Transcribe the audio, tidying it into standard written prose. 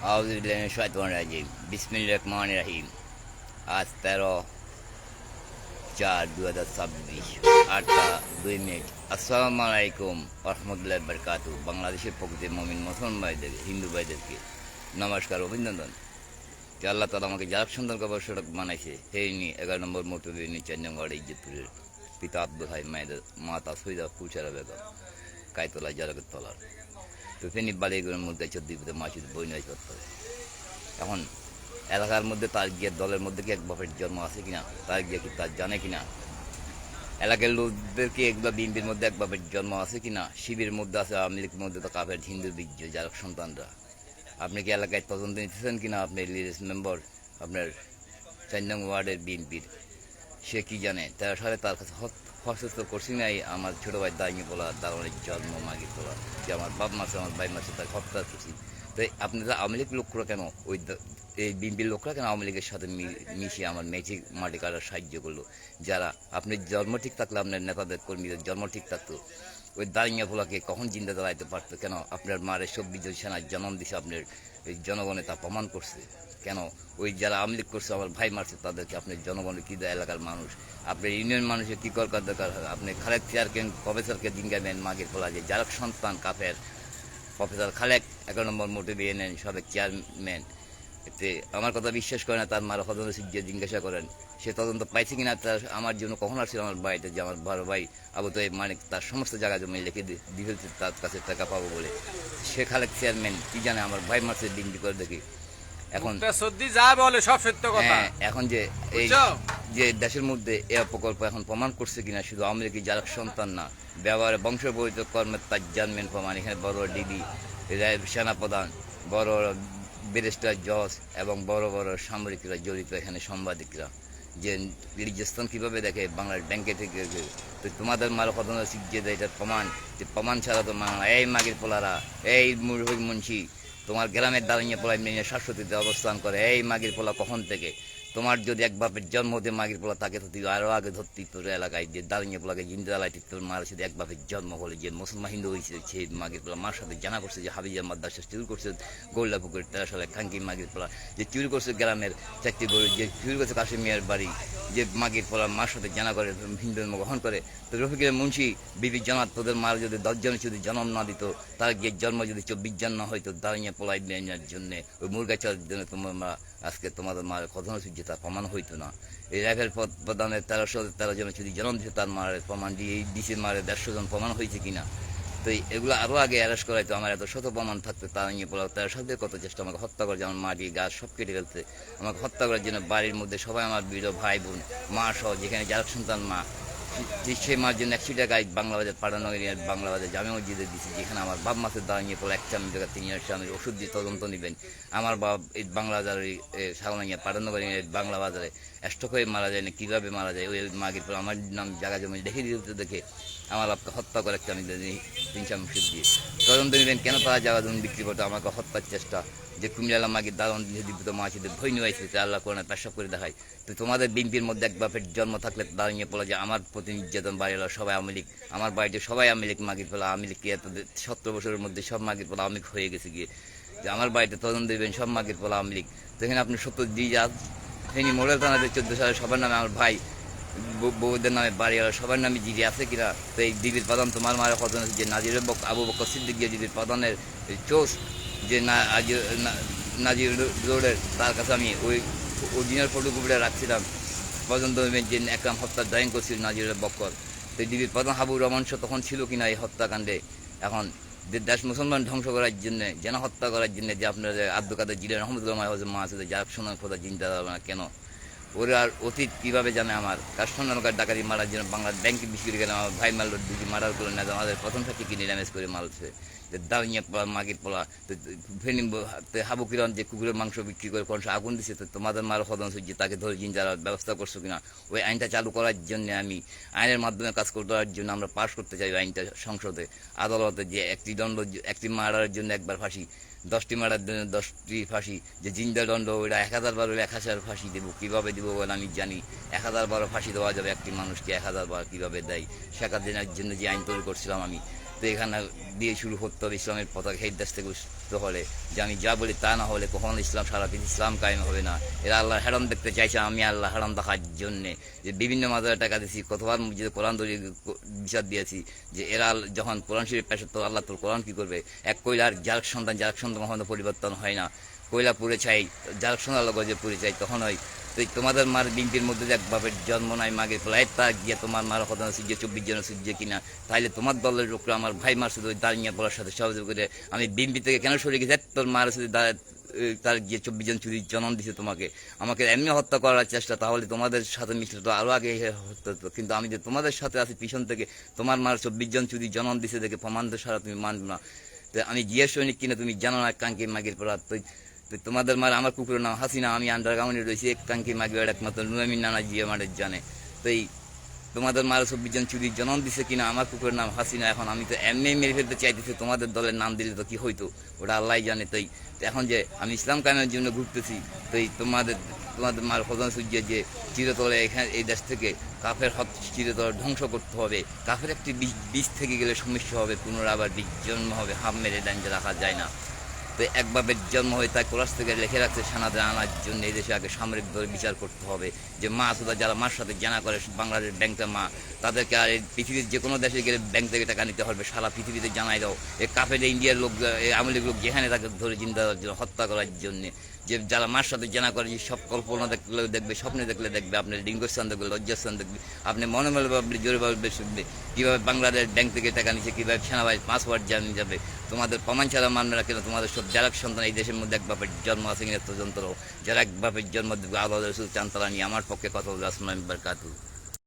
আউযুবিল্লাহি বিসমিল্লাহির রহমানির রহিম। আজ 13/4/2026, 8টা 2 মিনিট। আসসালামু আলাইকুম রহমতুল্লাহি বারাকাতুহু। বাংলাদেশের প্রকৃতির মমিন মুসলমান ভাইদের, হিন্দু ভাইদেরকে নমস্কার, অভিনন্দন। যে আল্লাহ তালা আমাকে যার সন্তান গবেষক বানাইছে সেই নিয়ে 11 নম্বর মোটরওয়ে নিয়ে 4 নম্বর ইজ্জতপুরের পিতা আব্দুল হাই, মায়েদের মাতা সৈদা ফুলচারা বেগম, কায়তলা জারাগত তলার। তো ফেনী বালিগুলোর মধ্যে 14 মাসির বই নয় করতে হবে। এখন এলাকার মধ্যে তার গিয়ে দলের মধ্যে কি এক বাপের জন্ম আছে কিনা, তার গিয়ে কি তার জানে কিনা, এলাকার লোকদের কি এগুলো বিএনপির মধ্যে এক বাপের জন্ম আছে কিনা, শিবিরের মধ্যে আছে, আওয়ামী লীগের মধ্যে তো কাপের হিন্দু বীর্য যার সন্তানরা। আপনি কি এলাকায় তদন্ত নিতেছেন কিনা? আপনি লিডার্স মেম্বার, আপনার 4 নং ওয়ার্ডের বিএনপির, সে কি জানে? 13 সালে তার কাছে হস্তস্থ করছি নাই আমার ছোটো ভাই দাঁড়িয়ে বলা দারুণের জন্ম মাগি তোলা, যে আমার বাপ মাসে আমার ভাই মাসে তাকে হত্যা করছি। তো আপনারা আওয়ামী লীগ লোকরা কেন ওই এই বিএনপির লোকরা কেন আওয়ামী লীগের সাথে মিশিয়ে আমার মেয়েটি মাটি কাটার সাহায্য করলো? যারা আপনি জন্ম ঠিক থাকলে আপনার নেতাদের কর্মীদের জন্ম ঠিক থাকতো, ওই দাঁড়িয়ে ফোলাকে কখন জিন্দা দাঁড়াইতে পারতো? কেন আপনার মারে 24 জন সেনার জন্ম দিছে আপনার এই জনগণে তা প্রমাণ করছে? কেন ওই যারা আওয়ামী লীগ করছে আমার ভাই মারছে তাদেরকে আপনার জনগণের কী দেয়? এলাকার মানুষ আপনার ইউনিয়ন মানুষের কী করার দরকার? আপনি খালেক চেয়ারকে প্রফেসরকে জিঙ্গাবেন মাগের ফোলা যে যারা সন্তান কাফের প্রফেসর খালেক 11 নম্বর মোটে বিয়ে নেন সাবেক চেয়ারম্যান। এতে আমার কথা বিশ্বাস করে না, তার মারা হদন যে জিজ্ঞাসা করেন সে তদন্ত পাইছে কিনা। তার আমার জন্য কখন আসছিল আমার বাড়িতে যে আমার বড় ভাই আবু তো মানে তার সমস্ত জায়গা জমি লিখে দিয়েছে তার কাছে টাকা পাবো বলে। সে খালেক চেয়ারম্যান কি জানে আমার ভাই মারছে বিনতি করে দেখি। এখন যা বলে সব সত্য কথা। হ্যাঁ, এখন যে এই যে দেশের মধ্যে এ প্রকল্প এখন প্রমাণ করছে কিনা শুধু আওয়ামী লীগের যারা সন্তান না, ব্যবহারে বংশবহিত কর্মের তার জানমেন প্রমাণ। এখানে বড় বড় ডিবি সেনাপ্রধান, বড় বড় ব্যারিস্টার জজ এবং বড় বড় সামরিকরা জড়িত, এখানে সাংবাদিকরা যে লিজ্জস্থান কীভাবে দেখে বাংলার ব্যাংকে থেকে। তো তোমাদের মারো কত যে এটার প্রমাণ, যে প্রমাণ ছাড়া তো মানা। এই মাগির পোলারা, এই মুন্সি, তোমার গ্রামের দাঁড়িয়ে পোলা নিয়ে শাশ্বতীতে অবস্থান করে। এই মাগির পোলা কখন থেকে তোমার যদি এক বাপের জন্ম হতে মাগির পোলা তাকে তো তুই আরও আগে ধরতি। তোর এলাকায় যে দাঁড়িয়ে পোলাকে জিন্দালাইতি তোর মার সাথে এক বাপের জন্ম হলে যে মুসলমান হিন্দু হয়েছে সেই মাগির পোলা মার সাথে জানা করছে যে হাবিজা মাদ্রাসা চুরি করছে গোল্লা পুকুর 13 সালে খাঙ্কি মাগির পোলা, যে চুরি করছে গ্রামের 4টি গরু, যে চুরি করছে কাশিম মিয়ার বাড়ি, যে মাগির পোলা মার সাথে জানা করে হিন্দু ধর্ম গ্রহণ করে। তো রফিকের মুন্সি বিবি জানাত তোদের মার যদি 10 জন যদি জন্ম না দিত, তার গিয়ে জন্ম যদি 24 জন না হয়তো দাঁড়িয়ে পোলাই নেওয়ার জন্যে ওই মুরগা চালের জন্য তোমার মা আজকে তোমাদের মার কখনো যে তার প্রমাণ হইতো না। এই রাইফেল প্রদানের 1313 জন যদি জন্ম দিতে তার মারের প্রমাণ দিয়ে এই ডিসির মারের 150 জন প্রমাণ হয়েছে কিনা। তো এগুলো আরও আগে অ্যারেস্ট করাইতো, আমার এত শত প্রমাণ থাকতো। তার নিয়ে বলা তার সাথে কত চেষ্টা আমাকে হত্যা করে, যেমন মাটি গাছ সব কেটে ফেলতে, আমাকে হত্যা করার জন্য বাড়ির মধ্যে সবাই আমার বিরো ভাই বোন মা সহ, যেখানে যার সন্তান মা, সেই মার জন্য 100 টাকায় বাংলাবাজার পাঠানো বাংলাবাজার জামে মসজিদে দিচ্ছি, যেখানে আমার বাপ মাসের দাঁড়িয়ে পড়ে 1 চামচ টাকা 3 স্বামীর ওষুধ দিয়ে তদন্ত নেবেন। আমার বাপ এই বাংলাবাজারে সাগনাইয়া পাঠানো করে বাংলা বাজারে স্টক হয়ে মারা যায় না, কীভাবে মারা যায় ওই মাগির পর আমার নাম জায়গা জমি দেখে দিতে দেখে আমার বাপকে হত্যা করে 1 চামচ 3 চামচ ওষুধ দিয়ে তদন্ত নেবেন। কেন তারা জায়গা জমি বিক্রি করতো? আমাকে হত্যার চেষ্টা, যে কুমিল্লা মাগির দারুণ জীবিত মাছিদের ভয় নিয়ে আসছে আল্লাহ কোরআনে পেশাব করে দেখায়। তো তোমাদের বিএনপির মধ্যে এক বাপের জন্ম থাকলে দাঁড়িয়ে পড়া যে আমার প্রতি নির্যাতন বাড়িল সবাই আওয়ামী লীগ, আমার বাড়িতে সবাই আওয়ামী লীগ মাগির ফেলা। আওয়ামী লীগ কি এত 17 বছরের মধ্যে সব মাগির ফেলা আওয়ামী লীগ হয়ে গেছে গিয়ে, যে আমার বাড়িতে তদন্ত দেবেন সব মাগির ফেলা আওয়ামী লীগ। তো এখানে আপনি সত্য দিয়ে যা ফেনী মোড়েল থানাতে 14 সালে সবার নামে আমার ভাই বউদের নামে বাড়ি সবার নামে জিডি আছে কিনা। তো এই ডিবির প্রধান তোমার মারা কত যে নাজির আবু বকর সিদ্দিক গিয়ে ডিবির প্রধানের চোষ যে নাজির রোডের তার কাছে আমি ওই অরিজিনাল ফটোকপিটা রাখছিলাম পর্যন্ত যে একরাম হত্যার ড্রয়িং করছিল নাজির বক্কর। তো ডিবির প্রধান হাবুর রহমান তখন ছিল কিনা এই হত্যাকাণ্ডে। এখন দেশ মুসলমান ধ্বংস করার জন্য, যেন হত্যা করার জন্য, যে আপনার আব্দুল কাদের জিলেন রহমতুল্লাহ মা আছে যার সোনার কথা চিন্তা হবে না কেন? ওরা আর অতীত কীভাবে জানে? আমার কাস্টমার ডাকাতি মারার জন্য বাংলার ব্যাংকে বিক্রি করে গেলে আমার ভাই মারল দুটি মারার করে না, আমাদের প্রথম সাথে কিনে ড্যামেজ করে মারছে দাঁড়িয়ে পোলা মাগির পোলা। তো ফেনি হাবু কিরণ যে কুকুরের মাংস বিক্রি করে কোন আগুন দিচ্ছে, তো তোমাদের মারো হদন সূর্য তাকে ধরে জিঞ্জার ব্যবস্থা করছো কিনা? ওই আইনটা চালু করার জন্য আমি আইনের মাধ্যমে কাজ করতে জন্য আমরা পাশ করতে চাই আইনটা সংসদে আদালতে, যে একটি মারার জন্য একবার ফাঁসি, 10টি মারার জন্য 10টি ফাঁসি, যে জিন্দা দণ্ড ওইটা 1000 বার 1000 ফাঁসি দেবো। কীভাবে দেবো বলে আমি জানি। 1000 বার ফাঁসি দেওয়া যাবে একটি মানুষকে, 1000 বার কীভাবে দেয়? শেখ হাসিনার জন্য যে আইন তৈরি করছিলাম আমি, তো এখানে দিয়ে শুরু করতে হবে ইসলামের পতাকা এই দেশ থেকে উঠতে হলে, যে আমি যা বলি তা না হলে কখনো ইসলাম সারা পৃথিবী ইসলাম কায়েম হবে না। এরা আল্লাহ হারাম দেখতে চাইছে, আমি আল্লাহ হারাম দেখার জন্যে যে বিভিন্ন মাজারে টাকা দিয়েছি, কতবার মসজিদে কোরআন ধরে বিচার দিয়েছি যে এরা যখন কোরআন শরীফ পেশ তো আল্লাহ তোর কোরআন কী করবে। এক কয়লার জারক সন্তান কখনো পরিবর্তন হয় না, কয়লা পুড়ে চাই জারক সন্তান যে পুড়ে চাই তখন হয়। তো তোমাদের মার বিনতির মধ্যে যে এক বাপের জন্ম নাই মাগে ফেলায় তা গিয়ে তোমার মার কথা সূর্য 24 জন সূর্য কিনা, তাহলে তোমার দলের লোকরা আমার ভাই মার শুধু দাঁড়িয়ে পড়ার সাথে সহযোগ করে আমি বিনপি থেকে কেন সরে গেছি, তোর মার শুধু তার গিয়ে 24 জন চুরি জন্ম দিছে তোমাকে, আমাকে এমনি হত্যা করার চেষ্টা, তাহলে তোমাদের সাথে মিশলে তো আরও আগে হত্যা হতো। কিন্তু আমি যে তোমাদের সাথে আছি পিছন থেকে, তোমার মার 24 জন চুরি জন্ম দিছে দেখে প্রমাণ সারা তুমি মানবে না। তো আমি জিয়া সৈনিক কিনা তুমি জানো না কাঙ্কি মাগির পড়া। তো তোমাদের মার আমার কুকুরের নাম হাসিনা, আমি আন্ডারগ্রাউন্ডে রয়েছি, এক কাঙ্কি মাগি একমাত্র নুয়ামিন নানা জিয়া মাঠের জানে। তো এই তোমাদের মারা 24 জন চুরির জন্ম দিছে কিনা, আমার কুকুরের নাম হাসিনা। এখন আমি তো এমনি মেরে ফেলতে চাইতেছি, তোমাদের দলের নাম দিলে তো কি হইতো ওটা আল্লাহ জানে। তো এখন যে আমি ইসলাম কায়েমের জন্য ঘুরতেছি, তো তোমাদের মার হজন সূর্য যে চিরতলে এখানে এই দেশ থেকে কাফের হক চিরতলে ধ্বংস করতে হবে, কাফের একটি বীজ থেকে গেলে সমস্যা হবে, পুনরায় আবার বীজ জন্ম হবে, হাম মেরে ডাঞ্জে রাখা যায় না। তো এক বাপের জন্ম হয়ে তাই কোরআন থেকে লিখে রাখছে সেনাতে আনার জন্য এই দেশে আগে সামরিক দল বিচার করতে হবে, যে মা সুদা যারা মার সাথে জানা করে বাংলাদেশ ব্যাংকের মা, তাদেরকে আর পৃথিবীর যে কোনো দেশে গেলে ব্যাংক থেকে টাকা নিতে হবে, সারা পৃথিবীতে জানাই দাও। এই কাফের ইন্ডিয়ার লোক আওয়ামী লীগ লোক যেখানে তাকে ধরে চিন্তা হত্যা করার জন্যে, যে যারা মার সাথে জানা করে সব কল্পনা দেখলেও দেখবে, স্বপ্নে দেখলে দেখবে, আপনার ডিঙ্গস্থান দেখবে, লজ্জাস্থান দেখবে, আপনি মনে মনে ভাবলে জোরে ভাবলে শুনবে কীভাবে বাংলাদেশ ব্যাংক থেকে টাকা নিচ্ছে, কীভাবে সেনাবাহিনী পাসওয়ার্ড জানিয়ে যাবে। তোমাদের প্রমাণ ছাড়া মানবে না, কিন্তু তোমাদের সব যারা সন্তান এই দেশের মধ্যে এক বাপের জন্ম আছে কিনা তদন্ত, যারা এক বাপের জন্ম আল্লাহ রসুল চান তারা নিয়ে আমার পক্ষে কথা বলে আসসালামু আলাইকুম ওয়া রাহমাতুল্লাহ।